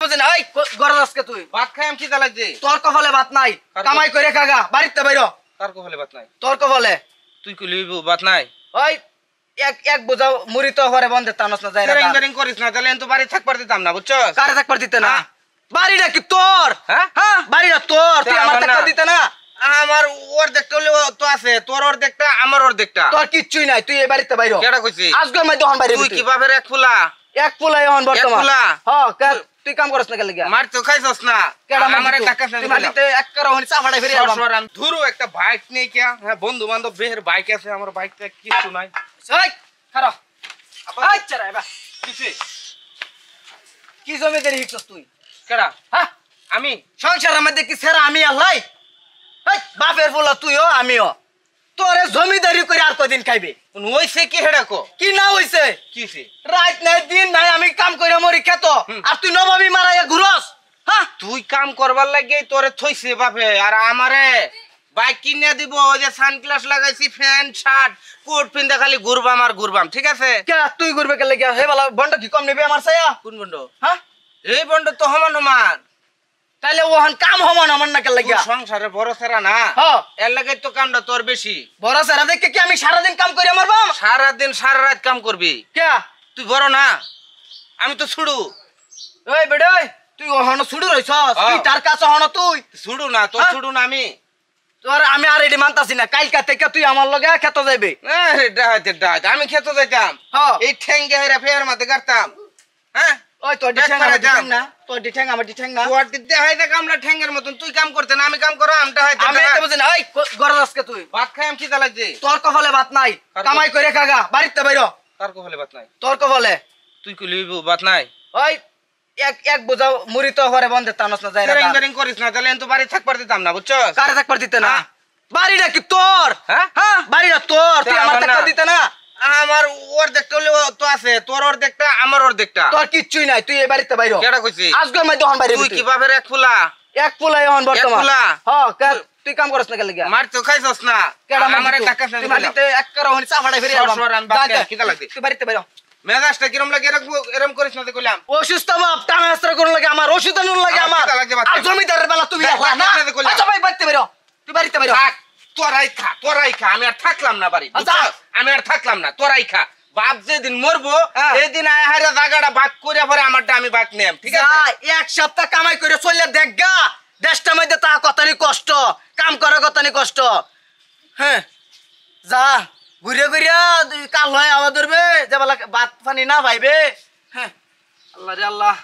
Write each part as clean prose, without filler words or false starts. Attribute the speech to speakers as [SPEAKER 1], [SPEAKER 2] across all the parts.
[SPEAKER 1] বুঝেন এই গরজ আজকে তুই
[SPEAKER 2] ভাত খাই আমি কি দালাইছে
[SPEAKER 1] তোর কপালে ভাত নাই কামাই করে খাগা বাড়িতে বাইরো
[SPEAKER 2] কার কপালে ভাত নাই
[SPEAKER 1] তোর কপালে
[SPEAKER 2] তুই কইলি ভাত নাই
[SPEAKER 1] ওই এক বোঝা মুড়ি তো ঘরে বন্ধে তানস না যায়
[SPEAKER 2] টেরিং টেরিং করিস না তাহলে তো বাড়ি থাকবার দিতাম না বুঝছস
[SPEAKER 1] কারে থাকবার দিতে না বাড়িটা কি তোর
[SPEAKER 2] হ্যাঁ
[SPEAKER 1] হ্যাঁ বাড়িটা তোর তুই আমার থাকবার দিতে না
[SPEAKER 2] আমার অর্ধেকটা হলে তো আছে তোর অর্ধেকটা আমার অর্ধেকটা
[SPEAKER 1] তোর কিচ্ছুই নাই তুই এই বাড়িতে বাইরো
[SPEAKER 2] কেডা কইছিস
[SPEAKER 1] আজকে আমি দহন বাইরে
[SPEAKER 2] তুই কি বাপের এক ফুলা
[SPEAKER 1] এক পোলা এখন বর্তমান
[SPEAKER 2] পোলা?
[SPEAKER 1] হ্যাঁ তুই কাম করছ না কেন লাগা
[SPEAKER 2] মার তো খাইছস না আমারে টাকা
[SPEAKER 1] তুই বাড়িতে এক কারো হনি চাফাড়াই ফিরে আলবাম
[SPEAKER 2] ধুরু একটা বাইক নিয়ে কি হ্যাঁ বন্ধু বান্ধব বেহের বাইক আছে আমার বাইকটা কিছু নাই
[SPEAKER 1] এই খারাপ আচ্ছা রে বা
[SPEAKER 2] কিছে
[SPEAKER 1] কি জমিদারি হিকছস তুই
[SPEAKER 2] কেডা
[SPEAKER 1] হ্যাঁ
[SPEAKER 2] আমি
[SPEAKER 1] সংসারের মধ্যে কি সেরা আমি আল্লাহ এই বাপের পোলা তুইও আমিও তোরে জমিদারি করে আর কদিন খাইবে
[SPEAKER 2] হইছে কি হেডা কো
[SPEAKER 1] কি না হইছে
[SPEAKER 2] কিছে
[SPEAKER 1] রাত নাই দিন নাই আমি কাম কইরা মরি খেত আর তুই নবাবি মারাইয়া ঘুরস হ্যাঁ
[SPEAKER 2] তুই কাম করবার লাগে তোরে থইছে বাপে আর আমারে বাইক কিনে দিব ওই যে সানগ্লাস লাগাইছি ফ্যান শার্ট কোট পিন্দা খালি ঘুরবাম আর ঘুরবাম ঠিক আছে
[SPEAKER 1] কে তুই ঘুরবে কে লাগিয়া হে বালা বন্ড কি কম নেবে আমার ছায়া
[SPEAKER 2] কোন বন্ধ
[SPEAKER 1] হ্যাঁ
[SPEAKER 2] এই বন্ধ তো সমান সমান
[SPEAKER 1] তাইলে ওহান কাম হমান আমার না কে লাগিয়া
[SPEAKER 2] সংসারে বড় সারা না
[SPEAKER 1] হ্যাঁ
[SPEAKER 2] এর লাগে তো কামটা তোর বেশি
[SPEAKER 1] বড় সারা দেখে কি আমি সারা দিন কাম কইরা মারবাম
[SPEAKER 2] সারা দিন সারা রাত কাম করবি
[SPEAKER 1] কে
[SPEAKER 2] তুই বড় না আমি তো ছুড়ু
[SPEAKER 1] ওই বেডে তুই ওহান ছুড়ু রইছস তুই তার কাছে হন তুই
[SPEAKER 2] ছুড়ু না তোর ছুড়ু না আমি
[SPEAKER 1] তোর আমি আর এডি মানতাছি না কালকা থেকে তুই আমার লগে খেতে যাইবে
[SPEAKER 2] ডাহাতে আমি খেতে যাইতাম
[SPEAKER 1] হ্যাঁ
[SPEAKER 2] এই ঠ্যাঙ্গে হেরা ফের মাঝে কাটতাম হ্যাঁ
[SPEAKER 1] ওই তোর ডিঠ্যাং আমার ডিঠ্যাং না তোর ডিঠ্যাং আমার ডিঠ্যাং না
[SPEAKER 2] তোর দিতে হাইতে কামলা ঠ্যাঙ্গের মতন তুই কাম করতে না আমি কাম করাম ডাহাতে
[SPEAKER 1] আমি তো বুঝেন এই গরজ আজকে তুই
[SPEAKER 2] ভাত খাই আমি কি দালাইছে
[SPEAKER 1] তোর কপালে ভাত নাই কামাই করে খাগা বাড়িতে বাইরো
[SPEAKER 2] কার কপালে ভাত নাই
[SPEAKER 1] তোর কপালে
[SPEAKER 2] তুই কইলি ভাত নাই
[SPEAKER 1] ওই এক বোঝা মুড়ি তো ঘরে বন্ধে তানস না যায়
[SPEAKER 2] টেরিং টেরিং করিস না তাহলে তো বাড়ি থাকবার দিতাম না বুঝছস
[SPEAKER 1] কারে থাকবার দিতে না বাড়িটা কি তোর
[SPEAKER 2] হ্যাঁ
[SPEAKER 1] হ্যাঁ বাড়িটা তোর তুই আমার থাকবার দিতে না
[SPEAKER 2] আমার অর্ধেকটা হলে তো আছে তোর অর্ধেকটা আমার অর্ধেকটা
[SPEAKER 1] তোর কিচ্ছুই নাই তুই এই বাড়িতে বাইরো
[SPEAKER 2] কেডা কইছিস
[SPEAKER 1] আজকে আমি দহন বাইরে
[SPEAKER 2] তুই কি বাপের এক ফুলা
[SPEAKER 1] এক পোলা এখন বর্তমান
[SPEAKER 2] পোলা?
[SPEAKER 1] হ্যাঁ তুই কাম করছ না কেন লাগা
[SPEAKER 2] মার তো খাইছস না আমারে টাকা
[SPEAKER 1] তুই বাড়িতে এক কারো হনি চাফাড়াই ফিরে আলবাম
[SPEAKER 2] আমি বাদ দে, কিটা লাগবে?
[SPEAKER 1] তুই বাড়িতে বাইরো
[SPEAKER 2] মেজাজটা কিরম লাগে এরকম করিস না তো কইলাম
[SPEAKER 1] অসুস্থ বাপ টানা হাসরা করুন লাগে আমার ওষুধ আনুন লাগে
[SPEAKER 2] আমার
[SPEAKER 1] আমার
[SPEAKER 2] খিদা লাগছে বাচ্চা।
[SPEAKER 1] আর জমিদারের বেলা তুমি
[SPEAKER 2] দেখ,
[SPEAKER 1] আসলা না
[SPEAKER 2] বাচ্চা কইলাম।
[SPEAKER 1] আচ্ছা ভাই বাড়িতে বাইরো তুই বাড়িতে বাইরো
[SPEAKER 2] থাক তোরাই খা আমি আর থাকলাম না বাড়ি
[SPEAKER 1] আচ্ছা।
[SPEAKER 2] বুঝছস? আমি আর থাকলাম না তোরাই খা বাপ যেদিন মরবো
[SPEAKER 1] হ্যাঁ।
[SPEAKER 2] এই দিন আয় হারে জায়গাটা ভাগ করে পরে আমারটা আমি ভাগ নেম ঠিক আছে
[SPEAKER 1] যা, এক সপ্তাহ কামাই করে চললে দেখগা দেশটা মধ্যে তা কতনি কষ্ট কাম করা কতনি কষ্ট হ্যাঁ যা ঘুরে ঘুরে কাল হয় আওয়া ধরবে যে বেলা ভাত পানি না পাইবে হ্যাঁ আল্লাহ রে আল্লাহ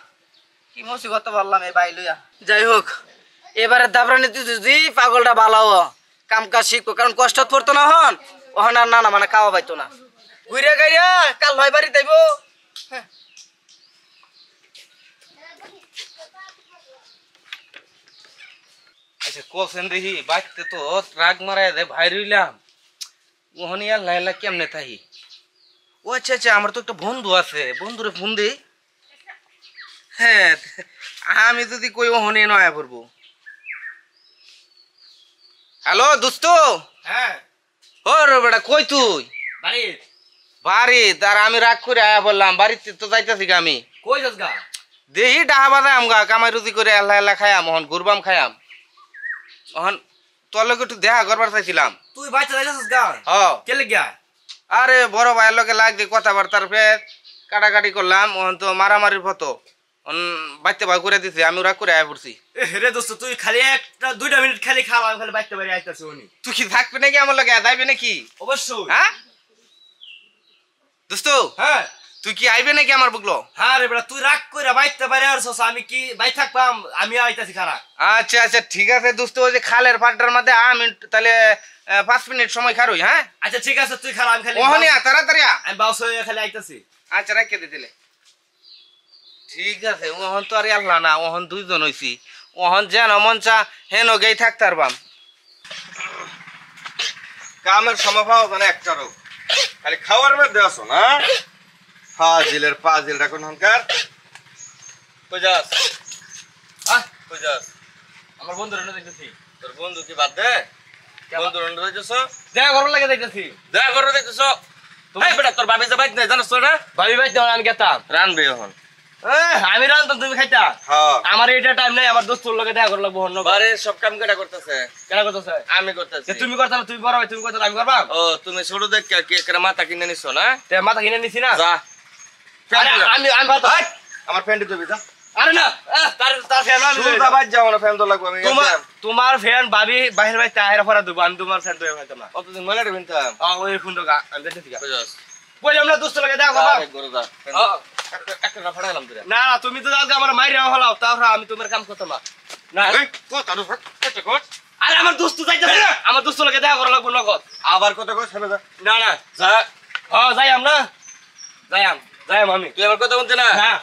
[SPEAKER 1] কি মুসিবত বললাম এই বাই লইয়া যাই হোক এবারে দাবরানি যদি পাগলটা বালাও কাম কাজ শিখবো কারণ কষ্ট পড়তো না হন ওহন আর না মানে খাওয়া পাইতো না ঘুরে গাইয়া কাল হয় বাড়ি যাইব হ্যাঁ
[SPEAKER 2] আচ্ছা কোসেন দেখি বাইতে তো রাগ মারাই দে ভাই রইলাম ওহনি আর লাইলা কেমনে থাই ও আচ্ছা আচ্ছা আমার তো একটা বন্ধু আছে বন্ধুরে ফোন দি হ্যাঁ আমি যদি কই ওহনি নয়া পড়বো হ্যালো দোস্ত
[SPEAKER 1] হ্যাঁ
[SPEAKER 2] ও রে বেটা কই তুই
[SPEAKER 1] বাড়ি
[SPEAKER 2] বাড়ি তার আমি রাগ করে আয়া বললাম বাড়িতে তো যাইতাছি গা আমি
[SPEAKER 1] কই যাস গা
[SPEAKER 2] দেহি ডাহা বাজায় আমগা কামাই রুজি করে আল্লাহ আল্লাহ খায়াম ওহন ঘুরবাম খায়াম ওহন তোর লগে একটু দেখা করবার চাইছিলাম
[SPEAKER 1] তুই বাইতে যাইতাছিস গা
[SPEAKER 2] হ
[SPEAKER 1] কে লাগিয়া
[SPEAKER 2] আরে বড় ভাইয়ের লগে লাগবে কথাবার্তার ফের কাটাকাটি করলাম ওহন তো মারামারির ফটো বাইতে ভাই করে দিছে আমি রাগ করে আয়া পড়ছি
[SPEAKER 1] রে দোস্ত তুই খালি একটা 2 মিনিট খালি খাওয়া আমি খালি বাইতে বাইরে আইতাছি উনি
[SPEAKER 2] তুই কি থাকবি নাকি আমার লগে যাইবে নাকি
[SPEAKER 1] অবশ্যই
[SPEAKER 2] হ্যাঁ দোস্ত
[SPEAKER 1] হ্যাঁ
[SPEAKER 2] তুই কি আইবে নাকি আমার বুকলো
[SPEAKER 1] হ্যাঁ রে বেটা তুই রাগ কইরা বাইতে বাইরে আসছস আমি কি বাই থাকবাম আমি আইতাছি খারা
[SPEAKER 2] আচ্ছা আচ্ছা ঠিক আছে দোস্ত ওই যে খালের পাটটার মধ্যে আমি তাহলে 5 মিনিট সময় খারুই হ্যাঁ
[SPEAKER 1] আচ্ছা ঠিক আছে তুই খারা আমি খালি
[SPEAKER 2] ওহনি তাড়াতাড়ি
[SPEAKER 1] আমি বাউস হয়ে খালি আইতাছি
[SPEAKER 2] আচ্ছা রাখে দিলে ঠিক আছে ওহন তো আর আল্লাহ না ওহন দুইজন হইছি ওহন যেন মন চা হেন গেই থাকতার বাম
[SPEAKER 3] কামের সমভাব মানে একটারও খালি খাওয়ার মধ্যে আসো না ফাজিলের ফাজিল রাখুন হনকার কই যাস কই যাস
[SPEAKER 1] আমার বন্ধু রনে দেখতেছি
[SPEAKER 3] তোর বন্ধু কি বাদ দে বন্ধু রন্ড যাইতেছ
[SPEAKER 1] দেখা করব লাগে দেখতেছি
[SPEAKER 3] দেখা করে দেখতেছ এই বেটা তোর বাবি যে বাইক নাই জানাস তো না
[SPEAKER 1] ভাবি ভাই আমি গেতাম
[SPEAKER 3] রানবে এখন
[SPEAKER 1] আমি রান্ধতাম তুমি খাইতা
[SPEAKER 3] হ্যাঁ
[SPEAKER 1] আমার এটা টাইম নাই আমার দোস্তর লগে দেখা করলাম বহন
[SPEAKER 3] বারে সব কাম কেটা করতেছে
[SPEAKER 1] কেন করতেছে
[SPEAKER 3] আমি করতেছি
[SPEAKER 1] তুমি করতা না তুমি করো তুমি করতা আমি করবা
[SPEAKER 3] ও তুমি ছোট দেখ কি একটা মাথা কিনে নিছো না
[SPEAKER 1] তে মাথা কিনে নিছি না
[SPEAKER 3] যা
[SPEAKER 1] আরে, আমি আমি পারতাম।
[SPEAKER 3] হাট! আমার ফ্যান্ডে দিবি যা
[SPEAKER 1] আরে না তার ফ্যান আমি
[SPEAKER 3] শুরু দাবাজ যাও না ফ্যান তো লাগবে আমি
[SPEAKER 1] তোমার তোমার ফ্যান ভাবি বাহির ভাই তাহেরা ফরা দেবো আমি তোমার ফ্যান দেবো হয়তো না
[SPEAKER 3] কতদিন মনে রাখবেন তো
[SPEAKER 1] ওই ফোন তো আমি দেখতেছি
[SPEAKER 3] বুঝছস
[SPEAKER 1] বললাম না দোস্ত লাগে দেখা করবা
[SPEAKER 3] আরে গরু যা একটা না ফাড়াইলাম তোরে
[SPEAKER 1] না না তুমি তো আজকে আমার মাইরে হলাও তারপর আমি তোমার কাম করতাম না না
[SPEAKER 3] এই কত আর কত কত
[SPEAKER 1] আরে আমার দোস্ত যাইতেছে না আমার দোস্ত লাগে দেখা করা লাগবো নগদ
[SPEAKER 3] আবার কত কত শুনে যা
[SPEAKER 1] না না
[SPEAKER 3] যা
[SPEAKER 1] যাই না যাই আমি
[SPEAKER 3] তুই আমার কথা বলছিস না
[SPEAKER 1] হ্যাঁ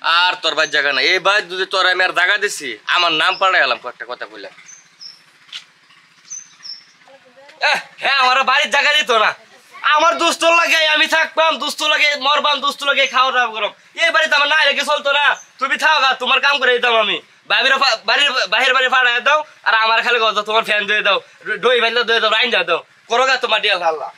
[SPEAKER 3] আর তোর ভাই জায়গা না এই ভাই যদি তোর আমি আর জায়গা দিছি আমার নাম পাল্টাই এলাম একটা কথা কইলাম
[SPEAKER 1] হ্যাঁ আমার বাড়ির জায়গা দিত না আমার দোস্ত লাগে আমি থাকবাম দোস্ত লাগে মরবাম দোস্ত লাগে খাওয়া দাওয়া করম এই বাড়িতে আমার না রেখে চলতো না তুমি থাকা তোমার কাম করে দিতাম আমি বাহির বাড়ি ফাড়াই দাও আর আমার খালি কথা তোমার ফ্যান দিয়ে দাও দই ভাইলে দিয়ে দাও রাইন দাও করো গা তোমার ডিয়াল আল্লাহ